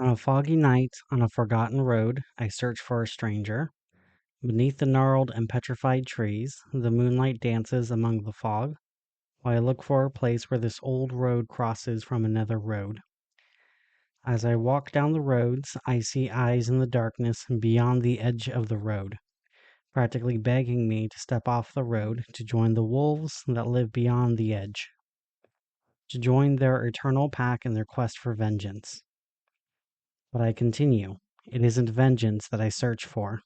On a foggy night on a forgotten road, I search for a stranger. Beneath the gnarled and petrified trees, the moonlight dances among the fog, while I look for a place where this old road crosses from another road. As I walk down the roads, I see eyes in the darkness beyond the edge of the road, practically begging me to step off the road to join the wolves that live beyond the edge, to join their eternal pack in their quest for vengeance. But I continue. It isn't vengeance that I search for.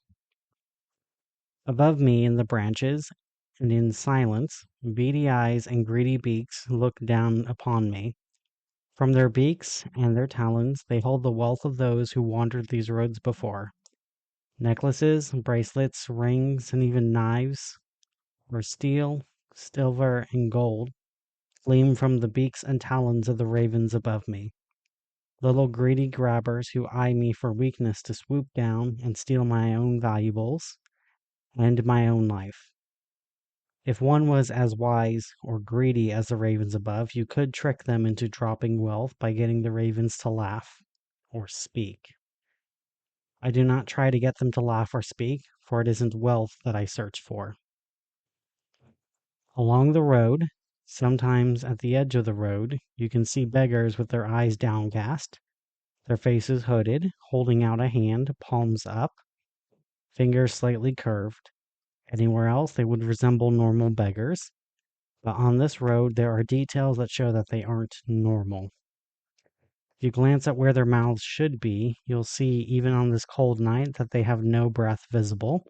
Above me in the branches, and in silence, beady eyes and greedy beaks look down upon me. From their beaks and their talons, they hold the wealth of those who wandered these roads before. Necklaces, bracelets, rings, and even knives, or steel, silver, and gold, gleam from the beaks and talons of the ravens above me. Little greedy grabbers who eye me for weakness to swoop down and steal my own valuables and my own life. If one was as wise or greedy as the ravens above, you could trick them into dropping wealth by getting the ravens to laugh or speak. I do not try to get them to laugh or speak, for it isn't wealth that I search for. Along the road, sometimes at the edge of the road, you can see beggars with their eyes downcast, their faces hooded, holding out a hand, palms up, fingers slightly curved. Anywhere else, they would resemble normal beggars. But on this road, there are details that show that they aren't normal. If you glance at where their mouths should be, you'll see, even on this cold night, that they have no breath visible.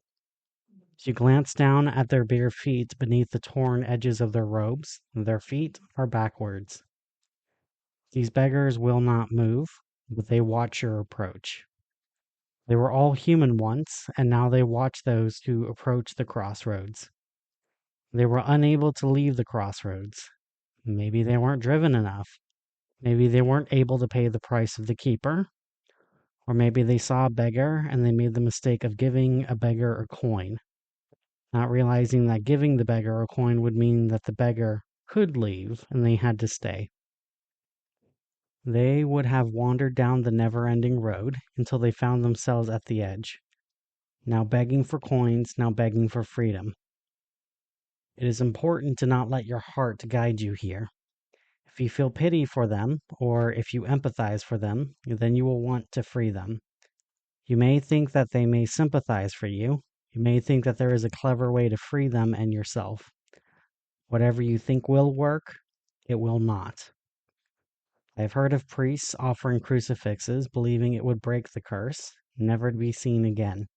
If you glance down at their bare feet beneath the torn edges of their robes, their feet are backwards. These beggars will not move, but they watch your approach. They were all human once, and now they watch those who approach the crossroads. They were unable to leave the crossroads. Maybe they weren't driven enough. Maybe they weren't able to pay the price of the keeper. Or maybe they saw a beggar and they made the mistake of giving a beggar a coin, not realizing that giving the beggar a coin would mean that the beggar could leave and they had to stay. They would have wandered down the never-ending road until they found themselves at the edge, now begging for coins, now begging for freedom. It is important to not let your heart guide you here. If you feel pity for them, or if you empathize for them, then you will want to free them. You may think that they may sympathize for you. You may think that there is a clever way to free them and yourself. Whatever you think will work, it will not. I have heard of priests offering crucifixes, believing it would break the curse, never to be seen again.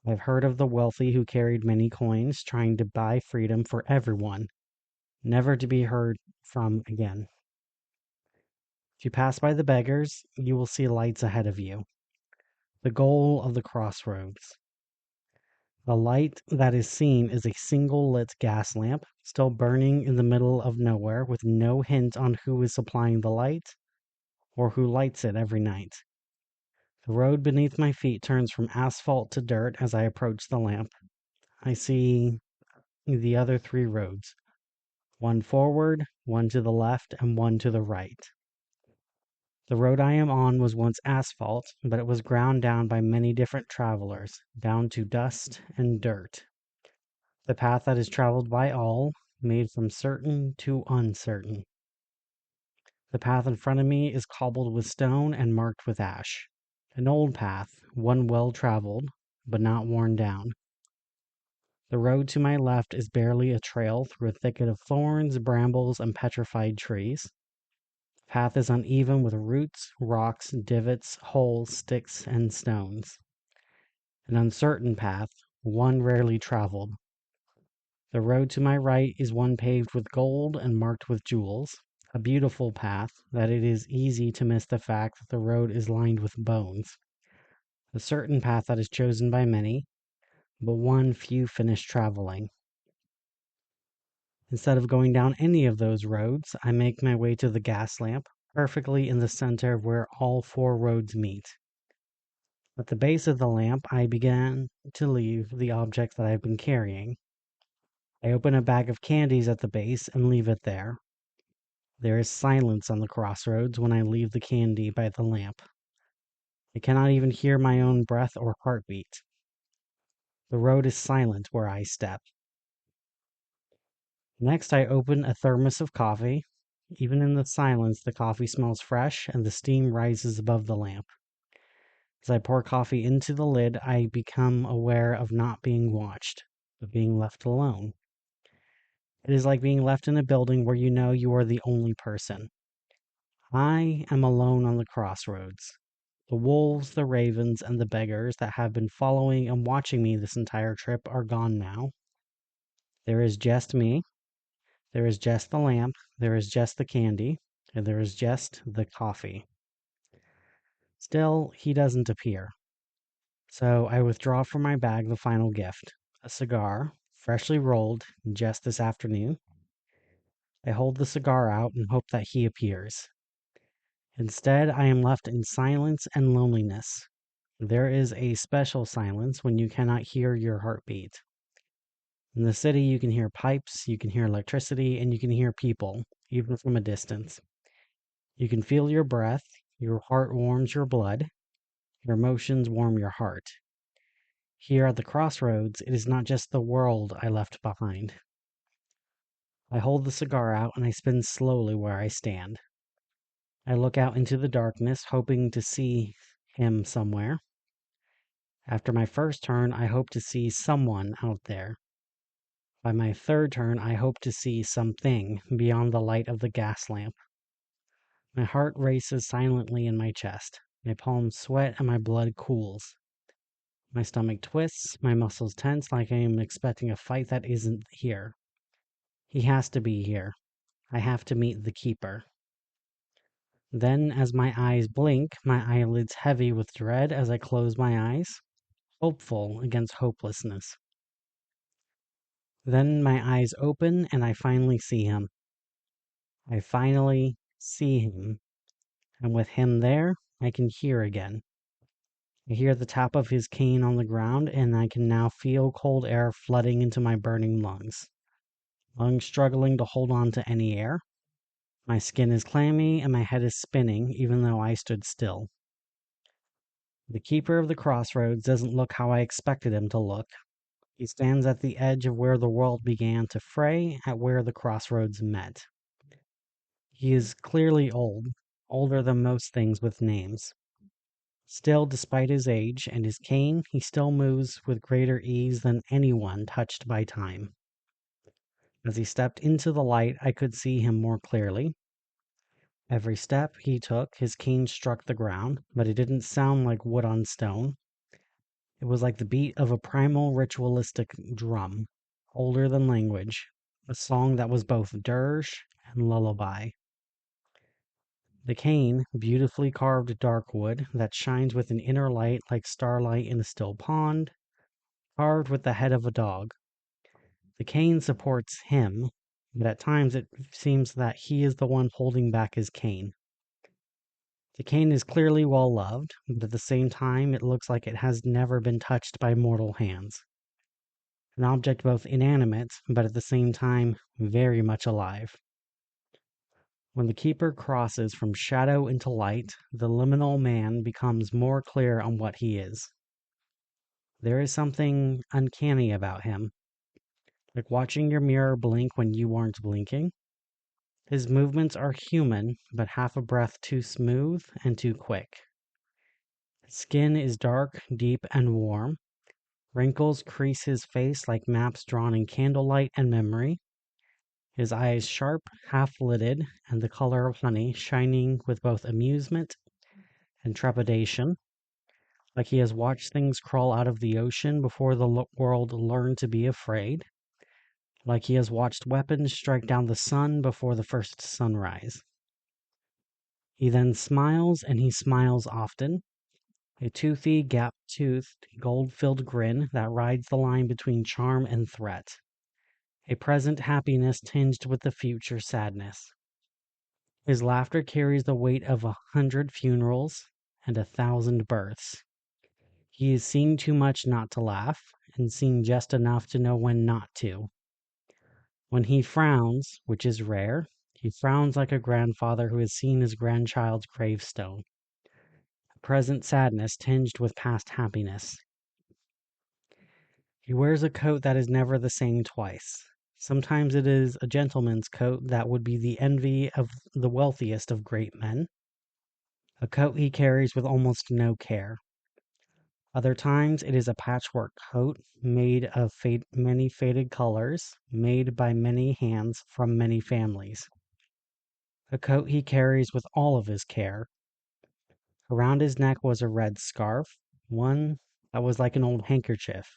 I've heard of the wealthy who carried many coins, trying to buy freedom for everyone, never to be heard from again. If you pass by the beggars, you will see lights ahead of you. The goal of the crossroads. The light that is seen is a single lit gas lamp, still burning in the middle of nowhere, with no hint on who is supplying the light or who lights it every night. The road beneath my feet turns from asphalt to dirt as I approach the lamp. I see the other three roads, one forward, one to the left, and one to the right. The road I am on was once asphalt, but it was ground down by many different travelers, down to dust and dirt. The path that is traveled by all, made from certain to uncertain. The path in front of me is cobbled with stone and marked with ash. An old path, one well traveled, but not worn down. The road to my left is barely a trail through a thicket of thorns, brambles, and petrified trees. The path is uneven with roots, rocks, divots, holes, sticks, and stones. An uncertain path, one rarely traveled. The road to my right is one paved with gold and marked with jewels, a beautiful path that it is easy to miss the fact that the road is lined with bones. A certain path that is chosen by many, but one few finish traveling. Instead of going down any of those roads, I make my way to the gas lamp, perfectly in the center of where all four roads meet. At the base of the lamp, I began to leave the object that I've been carrying. I open a bag of candies at the base and leave it there. There is silence on the crossroads when I leave the candy by the lamp. I cannot even hear my own breath or heartbeat. The road is silent where I step. Next, I open a thermos of coffee. Even in the silence, the coffee smells fresh and the steam rises above the lamp. As I pour coffee into the lid, I become aware of not being watched, but being left alone. It is like being left in a building where you know you are the only person. I am alone on the crossroads. The wolves, the ravens, and the beggars that have been following and watching me this entire trip are gone now. There is just me. There is just the lamp. There is just the candy. And there is just the coffee. Still, he doesn't appear. So I withdraw from my bag the final gift, a cigar, freshly rolled just this afternoon. I hold the cigar out and hope that he appears. Instead, I am left in silence and loneliness. There is a special silence when you cannot hear your heartbeat. In the city, you can hear pipes, you can hear electricity, and you can hear people, even from a distance. You can feel your breath, your heart warms your blood, your emotions warm your heart. Here at the crossroads, it is not just the world I left behind. I hold the cigar out and I spin slowly where I stand. I look out into the darkness, hoping to see him somewhere. After my first turn, I hope to see someone out there. By my third turn, I hope to see something beyond the light of the gas lamp. My heart races silently in my chest. My palms sweat and my blood cools. My stomach twists, my muscles tense like I am expecting a fight that isn't here. He has to be here. I have to meet the keeper. Then, as my eyes blink, my eyelids heavy with dread as I close my eyes, hopeful against hopelessness. Then my eyes open and I finally see him. I finally see him. And with him there, I can hear again. I hear the tap of his cane on the ground, and I can now feel cold air flooding into my burning lungs. Lungs struggling to hold on to any air. My skin is clammy and my head is spinning, even though I stood still. The keeper of the crossroads doesn't look how I expected him to look. He stands at the edge of where the world began to fray, at where the crossroads met. He is clearly old, older than most things with names. Still, despite his age and his cane, he still moves with greater ease than anyone touched by time. As he stepped into the light, I could see him more clearly. Every step he took, his cane struck the ground, but it didn't sound like wood on stone. It was like the beat of a primal ritualistic drum, older than language, a song that was both dirge and lullaby. The cane, beautifully carved dark wood that shines with an inner light like starlight in a still pond, carved with the head of a dog. The cane supports him, but at times it seems that he is the one holding back his cane. The cane is clearly well loved, but at the same time it looks like it has never been touched by mortal hands. An object both inanimate, but at the same time very much alive. When the keeper crosses from shadow into light, the liminal man becomes more clear on what he is. There is something uncanny about him, like watching your mirror blink when you aren't blinking. His movements are human, but half a breath too smooth and too quick. His skin is dark, deep, and warm. Wrinkles crease his face like maps drawn in candlelight and memory. His eyes sharp, half-lidded, and the color of honey, shining with both amusement and trepidation, like he has watched things crawl out of the ocean before the world learned to be afraid, like he has watched weapons strike down the sun before the first sunrise. He then smiles, and he smiles often, a toothy, gap-toothed, gold-filled grin that rides the line between charm and threat. A present happiness tinged with the future sadness. His laughter carries the weight of 100 funerals and 1,000 births. He has seen too much not to laugh, and seen just enough to know when not to. When he frowns, which is rare, He frowns like a grandfather who has seen his grandchild's gravestone, a present sadness tinged with past happiness. He wears a coat that is never the same twice. Sometimes it is a gentleman's coat that would be the envy of the wealthiest of great men, a coat he carries with almost no care. Other times it is a patchwork coat made of many faded colors, made by many hands from many families. A coat he carries with all of his care. Around his neck was a red scarf, one that was like an old handkerchief,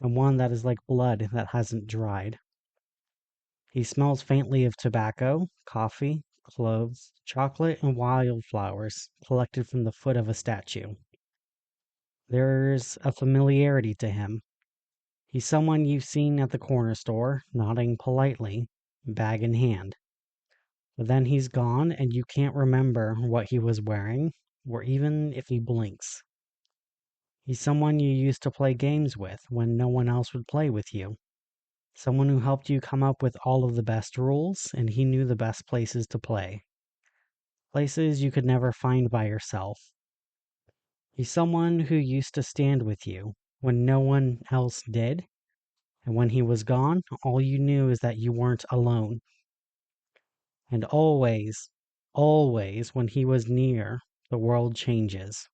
and one that is like blood that hasn't dried. He smells faintly of tobacco, coffee, cloves, chocolate, and wildflowers collected from the foot of a statue. There's a familiarity to him. He's someone you've seen at the corner store, nodding politely, bag in hand. But then he's gone and you can't remember what he was wearing, or even if he blinks. He's someone you used to play games with when no one else would play with you. Someone who helped you come up with all of the best rules, and he knew the best places to play. Places you could never find by yourself. He's someone who used to stand with you when no one else did, and when he was gone, all you knew is that you weren't alone. And always, always, when he was near, the world changes.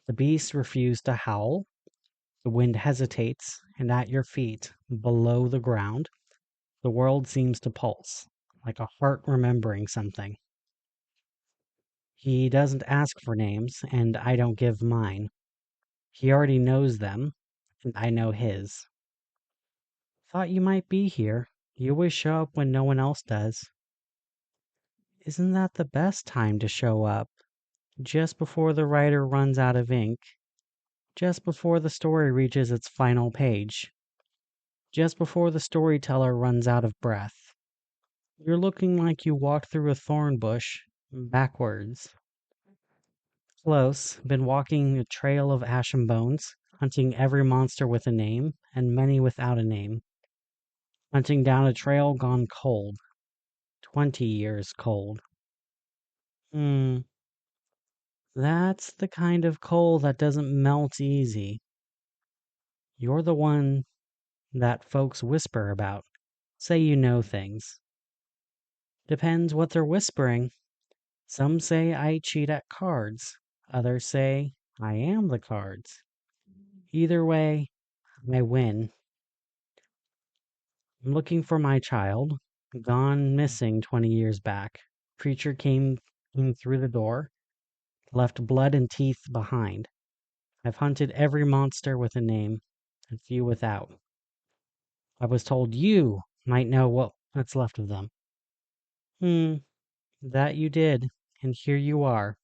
The beasts refuse to howl, the wind hesitates, and at your feet, below the ground, the world seems to pulse, like a heart remembering something. He doesn't ask for names, and I don't give mine. He already knows them, and I know his. Thought you might be here. You always show up when no one else does. Isn't that the best time to show up? Just before the writer runs out of ink. Just before the story reaches its final page. Just before the storyteller runs out of breath. You're looking like you walked through a thorn bush, backwards. Close, been walking a trail of ashen bones, hunting every monster with a name, and many without a name. Hunting down a trail gone cold. 20 years cold. That's the kind of coal that doesn't melt easy. You're the one that folks whisper about. Say you know things. Depends what they're whispering. Some say I cheat at cards. Others say I am the cards. Either way, I win. I'm looking for my child, gone missing 20 years back. Creature came in through the door, left blood and teeth behind. I've hunted every monster with a name, and few without. I was told you might know what's left of them. That you did, and here you are.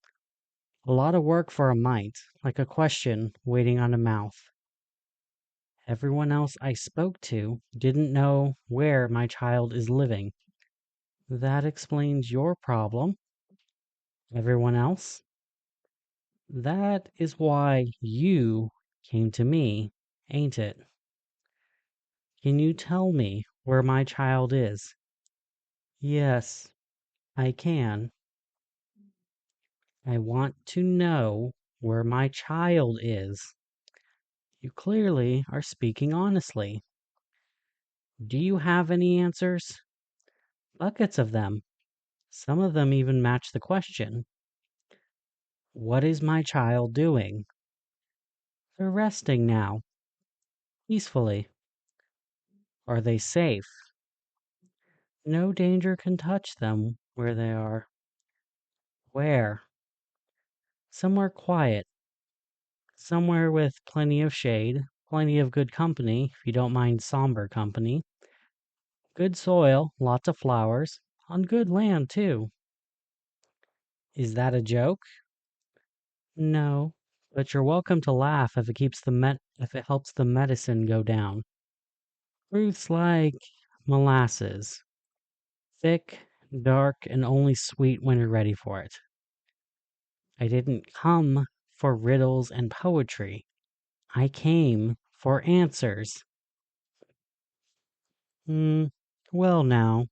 A lot of work for a mite, like a question waiting on a mouth. Everyone else I spoke to didn't know where my child is living. That explains your problem. Everyone else? That is why you came to me, ain't it? Can you tell me where my child is? Yes, I can. I want to know where my child is. You clearly are speaking honestly. Do you have any answers? Buckets of them. Some of them even match the question. What is my child doing? They're resting now, peacefully. Are they safe? No danger can touch them where they are. Where? Somewhere quiet. Somewhere with plenty of shade, plenty of good company, if you don't mind somber company. Good soil, lots of flowers, on good land too. Is that a joke? No, but you're welcome to laugh if it helps the medicine go down. Truth's like molasses. Thick, dark, and only sweet when you're ready for it. I didn't come for riddles and poetry. I came for answers. Well now,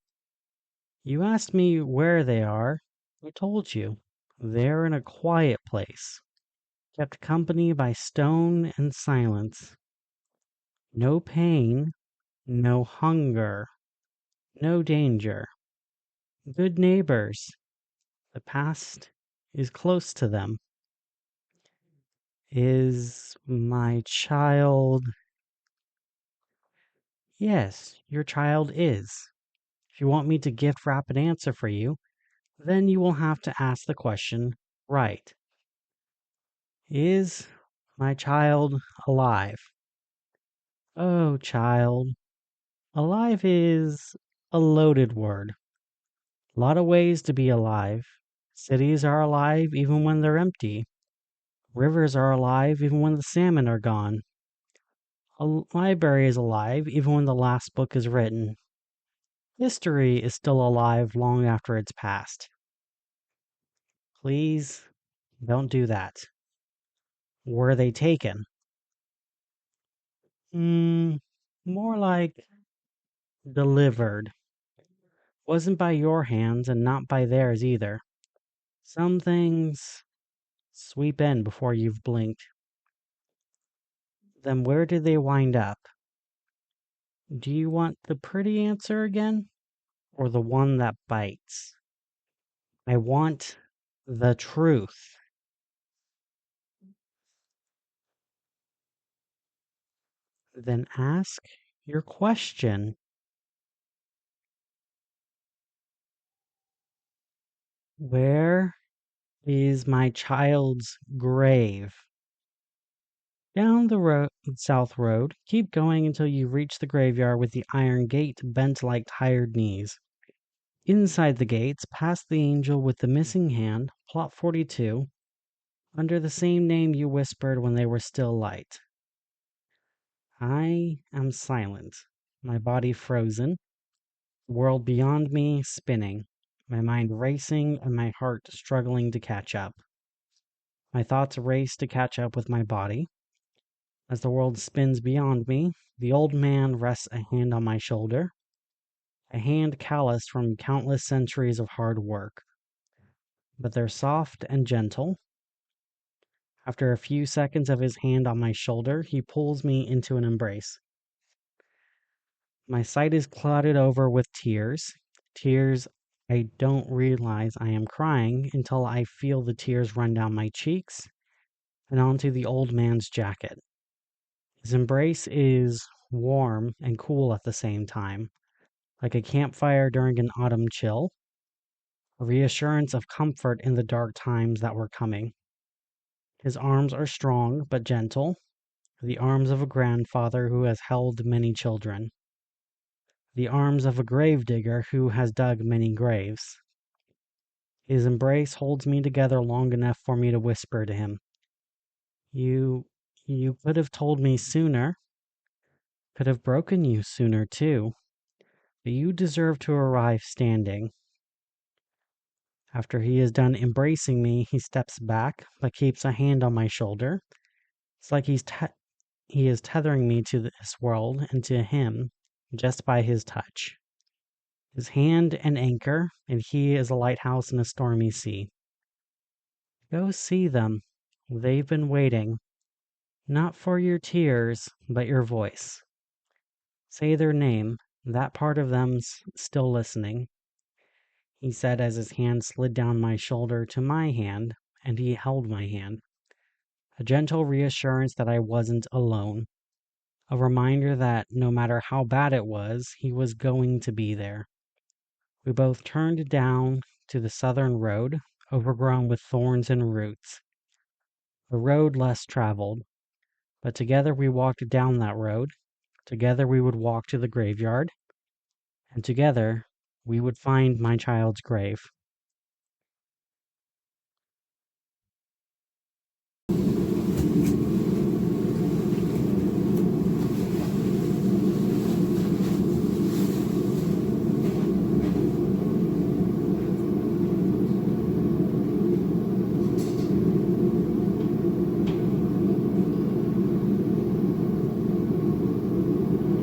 You asked me where they are. I told you. They're in a quiet place, kept company by stone and silence. No pain, no hunger, no danger. Good neighbors. The past is close to them. Is my child? Yes, your child is. If you want me to gift wrap an answer for you, then you will have to ask the question right. Is my child alive? Oh, child. Alive is a loaded word. A lot of ways to be alive. Cities are alive even when they're empty. Rivers are alive even when the salmon are gone. A library is alive even when the last book is written. History is still alive long after it's passed. Please don't do that. Were they taken? More like delivered. Wasn't by your hands and not by theirs either. Some things sweep in before you've blinked. Then where did they wind up? Do you want the pretty answer again? Or the one that bites? I want the truth. Then ask your question. Where is my child's grave? Down the south road, keep going until you reach the graveyard with the iron gate bent like tired knees. Inside the gates, past the angel with the missing hand, plot 42, under the same name you whispered when they were still light. I am silent, my body frozen, the world beyond me spinning, my mind racing and my heart struggling to catch up. My thoughts race to catch up with my body. As the world spins beyond me, the old man rests a hand on my shoulder, a hand calloused from countless centuries of hard work. But they're soft and gentle. After a few seconds of his hand on my shoulder, he pulls me into an embrace. My sight is clouded over with tears I don't realize I am crying until I feel the tears run down my cheeks and onto the old man's jacket. His embrace is warm and cool at the same time, like a campfire during an autumn chill, a reassurance of comfort in the dark times that were coming. His arms are strong but gentle, the arms of a grandfather who has held many children, the arms of a gravedigger who has dug many graves. His embrace holds me together long enough for me to whisper to him, You could have told me sooner, could have broken you sooner too, but you deserve to arrive standing. After he is done embracing me, he steps back, but keeps a hand on my shoulder. It's like he is tethering me to this world and to him just by his touch. His hand an anchor, and he is a lighthouse in a stormy sea. Go see them. They've been waiting, not for your tears, but your voice. Say their name. That part of them's still listening, he said as his hand slid down my shoulder to my hand, and he held my hand. A gentle reassurance that I wasn't alone. A reminder that no matter how bad it was, he was going to be there. We both turned down to the southern road, overgrown with thorns and roots. The road less traveled, but together we walked down that road. Together we would walk to the graveyard, and together we would find my child's grave.